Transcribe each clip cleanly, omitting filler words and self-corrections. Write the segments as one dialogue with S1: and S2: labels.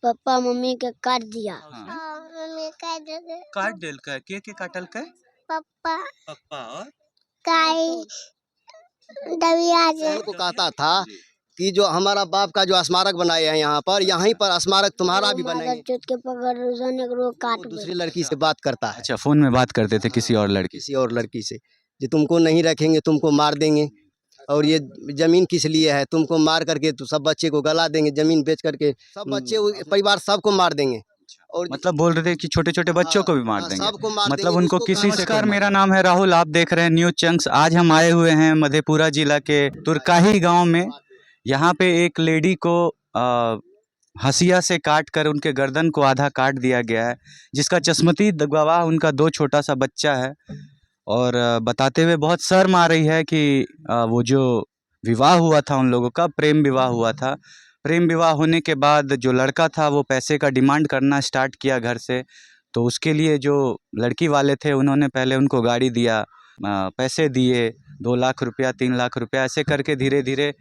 S1: Papa mummy के काट दिया।
S2: मम्मी
S3: काट दिल के काटल के
S2: पापा
S3: पप्पा और
S2: काई दबिया
S4: बहन को कहता था कि जो हमारा बाप का जो स्मारक बनाए हैं यहाँ पर, यहीं पर स्मारक तुम्हारा भी बनेंगे।
S1: चोट के पकड़ काट
S4: वो दूसरी लड़की से बात करता है,
S3: अच्छा फोन में बात करते थे किसी और लड़की
S4: किसी और लड़की से, जो तुमको नहीं रखेंगे, तुमको मार देंगे, और ये जमीन किस लिए है, तुमको मार करके तो सब बच्चे को गला देंगे, जमीन बेच करके सब बच्चे परिवार सबको मार देंगे। और
S3: मतलब बोल रहे थे कि छोटे छोटे बच्चों को भी मार देंगे,
S4: सबको मार
S3: मतलब
S4: देंगे,
S3: उनको
S4: उसको
S3: किसी से।
S4: नमस्कार,
S3: मेरा नाम है राहुल, आप देख रहे हैं न्यूज चंक्स। आज हम आए हुए हैं मधेपुरा जिला के तुरकाही गांव में। यहाँ पे एक लेडी को हंसिया से काट कर उनके गर्दन को आधा काट दिया गया है, जिसका चश्मती गवाह उनका 2 छोटा सा बच्चा है। और बताते हुए बहुत शर्म आ रही है कि वो जो विवाह हुआ था उन लोगों का, प्रेम विवाह हुआ था। प्रेम विवाह होने के बाद जो लड़का था वो पैसे का डिमांड करना स्टार्ट किया घर से। तो उसके लिए जो लड़की वाले थे उन्होंने पहले उनको गाड़ी दिया, पैसे दिए, 2 लाख रुपया 3 लाख रुपया, ऐसे करके धीरे धीरे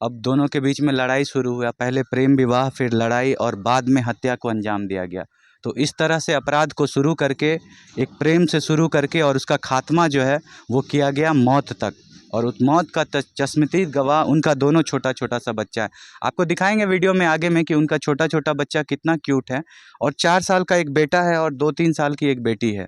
S3: अब दोनों के बीच में लड़ाई शुरू हुआ। पहले प्रेम विवाह, फिर लड़ाई, और बाद में हत्या को अंजाम दिया गया। तो इस तरह से अपराध को शुरू करके, एक प्रेम से शुरू करके, और उसका खात्मा जो है वो किया गया मौत तक। और उस मौत का चश्मती गवाह उनका दोनों छोटा छोटा सा बच्चा है। आपको दिखाएंगे वीडियो में आगे में कि उनका छोटा छोटा बच्चा कितना क्यूट है, और 4 साल का एक बेटा है और 2-3 साल की एक बेटी है।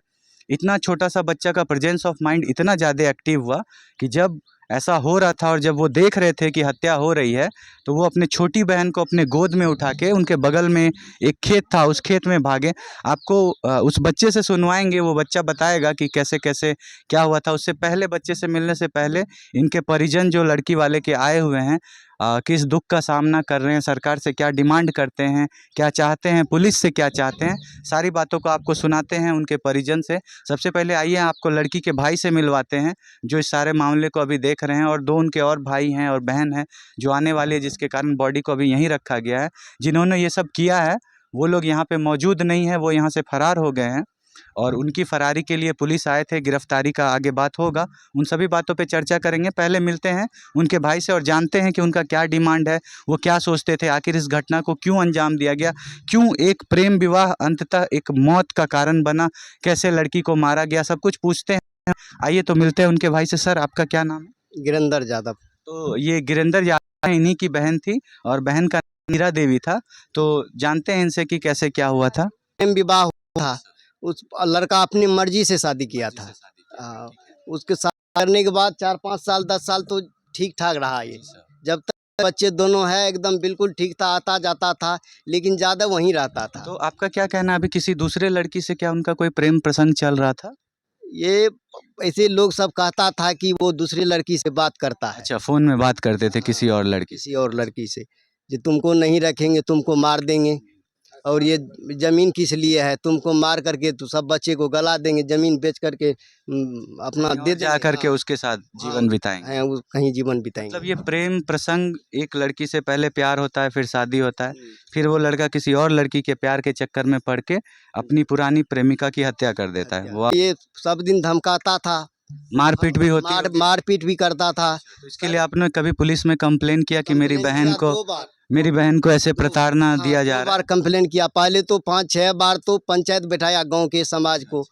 S3: इतना छोटा सा बच्चा का प्रेजेंस ऑफ माइंड इतना ज़्यादा एक्टिव हुआ कि जब ऐसा हो रहा था और जब वो देख रहे थे कि हत्या हो रही है, तो वो अपने छोटी बहन को अपने गोद में उठा के उनके बगल में एक खेत था, उस खेत में भागे। आपको उस बच्चे से सुनवाएंगे, वो बच्चा बताएगा कि कैसे कैसे क्या हुआ था। उससे पहले, बच्चे से मिलने से पहले, इनके परिजन जो लड़की वाले के आए हुए हैं, किस दुख का सामना कर रहे हैं, सरकार से क्या डिमांड करते हैं, क्या चाहते हैं, पुलिस से क्या चाहते हैं, सारी बातों को आपको सुनाते हैं उनके परिजन से। सबसे पहले आइए आपको लड़की के भाई से मिलवाते हैं, जो इस सारे मामले को अभी देख रहे हैं, और 2 उनके और भाई हैं और बहन है जो आने वाली है, जिसके कारण बॉडी को अभी यहीं रखा गया है। जिन्होंने ये सब किया है वो लोग यहाँ पे मौजूद नहीं है, वो यहाँ से फरार हो गए हैं, और उनकी फरारी के लिए पुलिस आए थे। गिरफ्तारी का आगे बात होगा, उन सभी बातों पे चर्चा करेंगे। पहले मिलते हैं उनके भाई से और जानते हैं कि उनका क्या डिमांड है, वो क्या सोचते थे, आखिर इस घटना को क्यों अंजाम दिया गया, क्यों एक प्रेम विवाह अंततः एक मौत का कारण बना, कैसे लड़की को मारा गया, सब कुछ पूछते हैं। आइए तो मिलते हैं उनके भाई से। सर आपका क्या नाम है?
S4: गिरंदर यादव।
S3: तो ये गिरिंदर यादव इन्हीं की बहन थी, और बहन का मीरा देवी था। तो जानते हैं इनसे कि कैसे क्या हुआ था।
S4: प्रेम विवाह हुआ था, उस लड़का अपनी मर्जी से शादी किया था। उसके साथ करने के बाद 4-5 साल 10 साल तो ठीक ठाक रहा ये, जब तक बच्चे दोनों है एकदम बिल्कुल ठीक था, आता जाता था, लेकिन ज़्यादा वहीं रहता था।
S3: तो आपका क्या कहना है, अभी किसी दूसरे लड़की से क्या उनका कोई प्रेम प्रसंग चल रहा था?
S4: ये ऐसे लोग सब कहता था कि वो दूसरी लड़की से बात करता है।
S3: अच्छा फोन में बात करते थे किसी और लड़की से।
S4: किसी और लड़की से, जो तुमको नहीं रखेंगे, तुमको मार देंगे, और ये जमीन किस लिए है, तुमको मार करके तो सब बच्चे को गला देंगे, जमीन बेच करके अपना दे
S3: जा करके उसके साथ जीवन बिताएंगे,
S4: हैं, वो कहीं जीवन बिताएंगे।
S3: मतलब ये प्रेम प्रसंग, एक लड़की से पहले प्यार होता है, फिर शादी होता है, फिर वो लड़का किसी और लड़की के प्यार के चक्कर में पड़ के अपनी पुरानी प्रेमिका की हत्या कर देता है। वो
S4: ये सब दिन धमकाता था,
S3: मारपीट भी होती है।
S4: मारपीट भी करता था।
S3: तो इसके लिए आपने कभी पुलिस में कंप्लेन किया कि मेरी बहन को ऐसे प्रताड़ना दिया जा रहा है?
S4: 2 बार कंप्लेन किया, पहले तो 5-6 बार तो पंचायत बैठाया गांव के समाज को।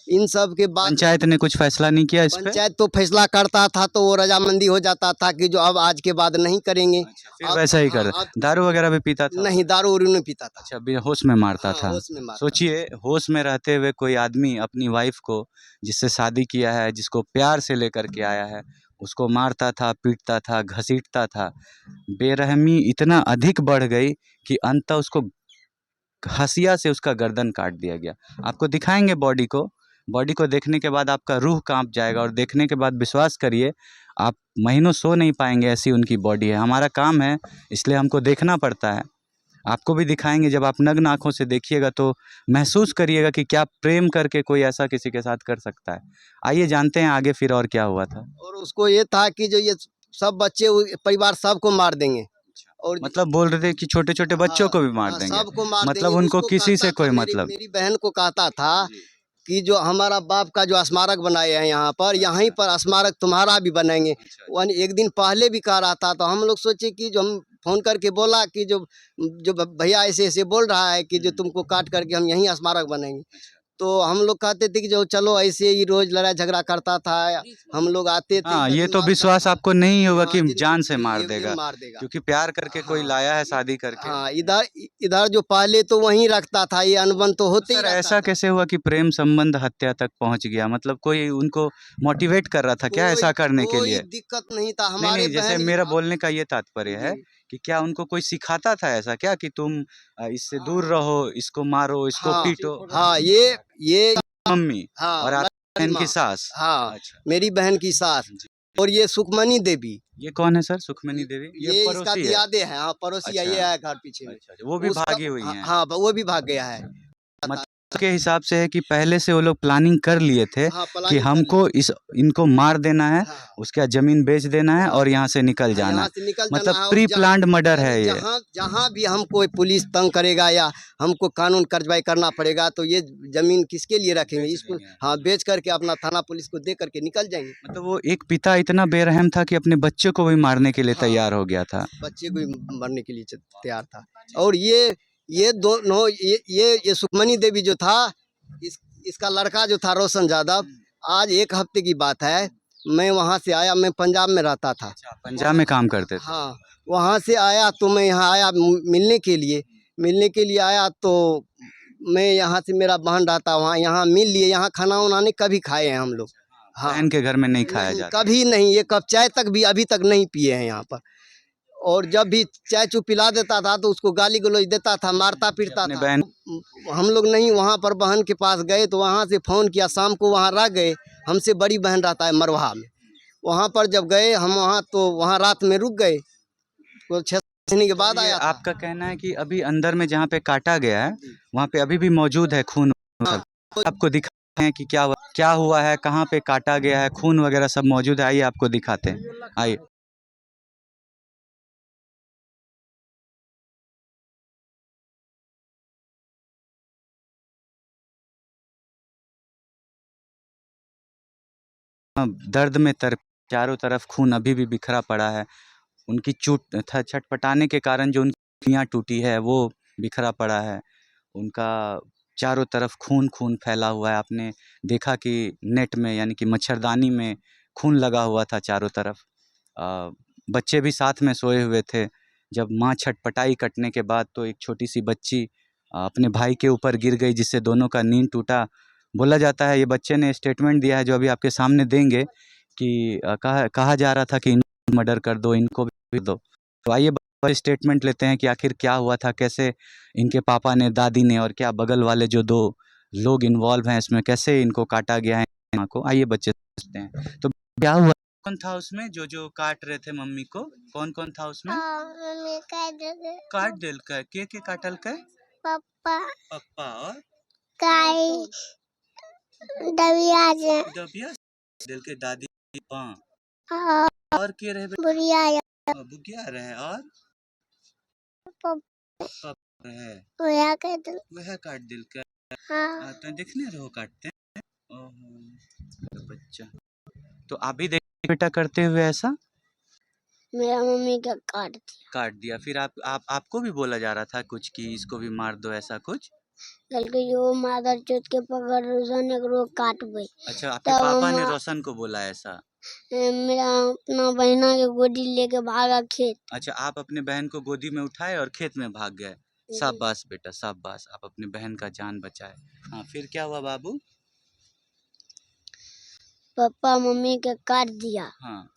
S4: इन सब के बाद
S3: पंचायत ने कुछ फैसला नहीं किया इस पे?
S4: पंचायत तो फैसला करता था तो वो रजामंदी हो जाता था कि जो अब आज के बाद नहीं करेंगे।
S3: फिर वैसा ही कर, दारू वगैरह भी पीता था?
S4: नहीं, दारू उरू नहीं पीता था।
S3: अच्छा, बेहोश में मारता था।
S4: होश में मारता।
S3: सोचिए, होश में रहते हुए कोई आदमी अपनी वाइफ को, जिससे शादी किया है, जिसको प्यार से लेकर के आया है, उसको मारता था, पीटता था, घसीटता था। बेरहमी इतना अधिक बढ़ गई कि अंततः उसको हंसिया से उसका गर्दन काट दिया गया। आपको दिखाएंगे बॉडी को देखने के बाद आपका रूह कांप जाएगा, और देखने के बाद विश्वास करिए आप महीनों सो नहीं पाएंगे, ऐसी उनकी बॉडी है। हमारा काम है, इसलिए हमको देखना पड़ता है। आपको भी दिखाएंगे, जब आप नग्न आँखों से देखिएगा तो महसूस करिएगा कि क्या प्रेम करके कोई ऐसा किसी के साथ कर सकता है। आइए जानते हैं आगे फिर और क्या हुआ था।
S4: और उसको ये था कि जो ये सब बच्चे परिवार सबको मार देंगे, और
S3: मतलब बोल रहे थे कि छोटे छोटे बच्चों को भी मार देंगे,
S4: सबको मार
S3: मतलब
S4: देंगे।
S3: उनको
S4: उसको
S3: किसी से
S4: कहता
S3: कोई
S4: था,
S3: मतलब?
S4: मेरी बहन को कहता था कि जो हमारा बाप का जो स्मारक बनाए हैं यहाँ पर, यहीं पर स्मारक तुम्हारा भी बनेंगे। एक दिन पहले भी कह रहा था, तो हम लोग सोचे कि जो हम फ़ोन करके बोला कि जो जो भैया ऐसे ऐसे बोल रहा है कि जो तुमको काट करके हम यहीं स्मारक बनाएंगे। तो हम लोग कहते थे कि जो चलो ऐसे ही रोज़ लड़ाई झगड़ा करता था, हम लोग आते थे
S3: हाँ,
S4: कभी
S3: ये तो
S4: मारता
S3: विश्वास
S4: था।
S3: आपको नहीं होगा
S4: हाँ,
S3: कि
S4: जिन
S3: जान से
S4: जी,
S3: मार
S4: एक दिन
S3: देगा,
S4: मार देगा।
S3: क्योंकि प्यार करके कोई
S4: हाँ।
S3: लाया है शादी करके।
S4: हाँ, इधर इधर जो पहले तो वहीं रखता था, ये अनबन तो
S3: तो
S4: होते ही
S3: सर
S4: रहता
S3: ऐसा
S4: था।
S3: कैसे हुआ कि प्रेम संबंध हत्या तक पहुंच गया? मतलब कोई उनको मोटिवेट कर रहा था क्या
S4: कोई
S3: ऐसा करने के
S4: कोई
S3: लिए?
S4: दिक्कत नहीं था,
S3: नहीं,
S4: हमारे
S3: नहीं, जैसे
S4: बहन
S3: मेरा बोलने का ये तात्पर्य है
S4: जी।
S3: कि क्या उनको कोई सिखाता था ऐसा क्या कि तुम इससे दूर रहो, इसको मारो, इसको
S4: हाँ,
S3: पीटो?
S4: हाँ, ये
S3: मम्मी
S4: हाँ,
S3: और आप
S4: लड़की
S3: बहन की
S4: माँ,
S3: सास?
S4: हाँ,
S3: अच्छा,
S4: मेरी बहन की सास
S3: जी।
S4: और ये सुखमनी देवी,
S3: ये कौन है सर सुखमनी देवी? ये
S4: ये इसका
S3: पड़ोसी है?
S4: दियादे है, हाँ, पड़ोसी है,
S3: अच्छा,
S4: ये है घर पीछे में।
S3: अच्छा, अच्छा, वो भी
S4: उसका
S3: भागी हुई
S4: हाँ,
S3: हैं?
S4: हाँ, वो भी भाग गया है।
S3: मतलब के हिसाब से है कि पहले से वो लोग प्लानिंग कर लिए थे
S4: हाँ,
S3: कि
S4: प्लानिंग कर
S3: हमको
S4: लिए।
S3: इनको मार देना है,
S4: हाँ,
S3: उसके बाद ज़मीन बेच देना है
S4: हाँ,
S3: और यहाँ से निकल
S4: हाँ,
S3: जाना
S4: यहाँ
S3: है।
S4: से निकल जाना
S3: मतलब
S4: है और
S3: प्री
S4: जहाँ
S3: प्लान्ड मर्डर
S4: यानी
S3: है ये।
S4: जहाँ जहाँ भी हमको पुलिस तंग करेगा या हमको कानून कार्रवाई करना पड़ेगा तो ये जमीन किसके लिए रखेंगे?
S3: बेच
S4: इसको
S3: देंगे।
S4: हाँ, बेच करके अपना थाना पुलिस को दे करके निकल जाएंगे।
S3: मतलब वो एक पिता इतना बेरहम था कि अपने बच्चे को भी मारने के लिए
S4: हाँ,
S3: तैयार हो गया था।
S4: बच्चे को भी मरने के लिए तैयार था। और ये दोनों ये सुखमनी देवी जो था, इसका लड़का जो था रोशन यादव, आज 1 हफ्ते की बात है, मैं वहाँ से आया, मैं पंजाब में रहता था।
S3: अच्छा, आप पंजाब में काम करते थे?
S4: हाँ, वहाँ से आया तो मैं यहाँ आया मिलने के लिए आया तो मैं यहाँ से मेरा बहन रहता वहाँ, यहाँ मिल लिए, यहाँ खाना वाना नहीं कभी खाए हैं हम लोग। हाँ,
S3: बहन के घर में नहीं खाया
S4: नहीं,
S3: जाता।
S4: कभी नहीं, एक कप चाय तक भी अभी तक नहीं पिए हैं यहाँ पर। और जब भी चाय चू पिला देता था तो उसको गाली गलौज देता था, मारता पीटता
S3: अपने
S4: था।
S3: बहन
S4: हम लोग नहीं वहाँ पर बहन के पास गए तो वहाँ से फ़ोन किया, शाम को वहाँ रह गए। हमसे बड़ी बहन रहता है मरवाहा में, वहाँ पर जब गए हम वहाँ तो वहाँ रात में रुक गए, तो 6 महीने के बाद
S3: ये
S4: आया था।
S3: आपका कहना है कि अभी अंदर में जहाँ पे काटा गया है, वहाँ पे अभी भी मौजूद है खून
S4: हाँ,
S3: सब? आपको दिखाते हैं कि क्या हुआ है, कहाँ पे काटा गया है, खून वगैरह सब मौजूद है। आइए आपको दिखाते हैं, आइए। दर्द में तर चारों तरफ खून अभी भी बिखरा पड़ा है। उनकी छटपटाने के कारण जो उनकी उंगलियाँ टूटी है वो बिखरा पड़ा है। उनका चारों तरफ खून फैला हुआ है। आपने देखा कि नेट में यानी कि मच्छरदानी में खून लगा हुआ था चारों तरफ। बच्चे भी साथ में सोए हुए थे। जब माँ छटपटाई कटने के बाद तो एक छोटी सी बच्ची अपने भाई के ऊपर गिर गई, जिससे दोनों का नींद टूटा। बोला जाता है, ये बच्चे ने स्टेटमेंट दिया है जो अभी आपके सामने देंगे कि कहा जा रहा था कि इनको मर्डर कर दो, इनको भी दो। तो आइए स्टेटमेंट लेते हैं कि आखिर क्या हुआ था, कैसे इनके पापा ने, दादी ने और क्या बगल वाले जो 2 लोग इन्वॉल्व हैं इसमें, कैसे इनको काटा गया है माँ को। आइए बच्चे पूछते हैं। तो क्या हुआ? कौन था उसमें जो काट रहे थे मम्मी को? कौन था उसमें?
S2: मम्मी का
S3: काट दिल के काटल के?
S2: पापा
S3: पप्पा और
S2: काई दबिया जे
S3: दबिया दिल के दादी पा
S2: हाँ,
S3: और के रहे
S2: बुढ़िया
S3: बुगिया रहे और
S2: पापा
S3: रहे
S2: होया के दिल
S3: वह काट दिल के।
S2: हाँ,
S3: तो देखने रहो काटते हैं। ओहो बच्चा, तो आप भी देख बेटा करते हुए ऐसा
S1: मेरा मम्मी का
S3: काट दिया। फिर आपको भी बोला जा रहा था कुछ कि इसको भी मार दो, ऐसा कुछ?
S1: बल्कि जो मादर चोत के पकड़ रोजान एकरो काटबे।
S3: अच्छा, आपके
S1: तब
S3: पापा ने
S1: हम
S3: रोशन को बोला ऐसा?
S1: मेरा अपना बहना के गोदी लेके भागा खेत।
S3: अच्छा, आप अपने बहन को गोदी में उठाए और खेत में भाग गए। शाबाश बेटा शाबाश, आप अपने बहन का जान बचाए। हाँ, फिर क्या हुआ बाबू?
S1: पापा मम्मी के काट दिया।
S3: हाँ,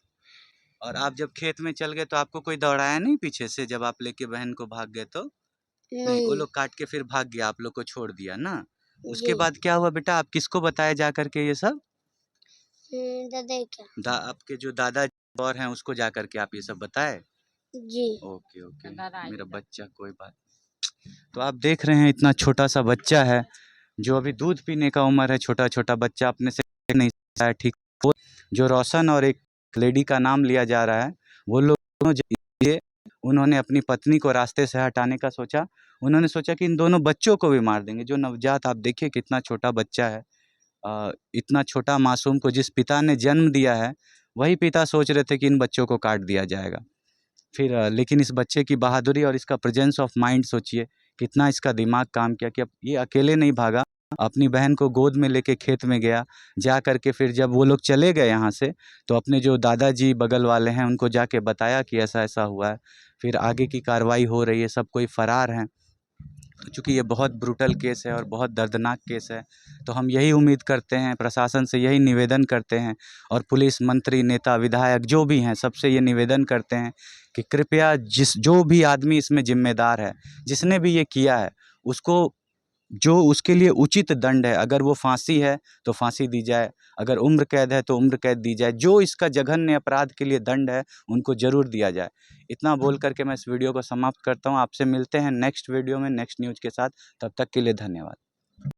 S3: और आप जब खेत में चल गए तो आपको कोई दौड़ाया नहीं पीछे से जब आप लेके बहन को भाग गए तो? नहीं, वो
S1: नहीं
S3: लोग काट के फिर भाग गया, आप लोग को छोड़ दिया ना? उसके
S1: जी
S3: बाद क्या हुआ बेटा? आप किसको बताया जा करके ये सब?
S1: दादा क्या
S3: आपके जो दादा और हैं उसको जा करके आप ये सब बताए?
S1: जी
S3: ओके ओके, मेरा बच्चा, कोई बात नहीं। तो आप देख रहे हैं इतना छोटा सा बच्चा है जो अभी दूध पीने का उम्र है। छोटा बच्चा अपने से नहीं सकता है ठीक। वो जो रोशन और एक लेडी का नाम लिया जा रहा है, वो लोग दोनों ये उन्होंने अपनी पत्नी को रास्ते से हटाने का सोचा। उन्होंने सोचा कि इन दोनों बच्चों को भी मार देंगे। जो नवजात, आप देखिए कितना छोटा बच्चा है। इतना छोटा मासूम को जिस पिता ने जन्म दिया है, वही पिता सोच रहे थे कि इन बच्चों को काट दिया जाएगा। फिर लेकिन इस बच्चे की बहादुरी और इसका प्रेजेंस ऑफ माइंड सोचिए कितना इसका दिमाग काम किया कि अब ये अकेले नहीं भागा, अपनी बहन को गोद में लेके खेत में गया। जा करके फिर जब वो लोग चले गए यहाँ से, तो अपने जो दादाजी बगल वाले हैं उनको जाके बताया कि ऐसा ऐसा हुआ है। फिर आगे की कार्रवाई हो रही है, सब कोई फरार हैं। चूँकि ये बहुत ब्रूटल केस है और बहुत दर्दनाक केस है, तो हम यही उम्मीद करते हैं, प्रशासन से यही निवेदन करते हैं, और पुलिस, मंत्री, नेता, विधायक जो भी हैं सबसे ये निवेदन करते हैं कि कृपया जो भी आदमी इसमें जिम्मेदार है, जिसने भी ये किया है, उसको जो उसके लिए उचित दंड है, अगर वो फांसी है तो फांसी दी जाए, अगर उम्र कैद है तो उम्र कैद दी जाए, जो इसका जघन्य अपराध के लिए दंड है उनको ज़रूर दिया जाए। इतना बोल करके मैं इस वीडियो को समाप्त करता हूँ। आपसे मिलते हैं नेक्स्ट वीडियो में नेक्स्ट न्यूज़ के साथ। तब तक के लिए धन्यवाद।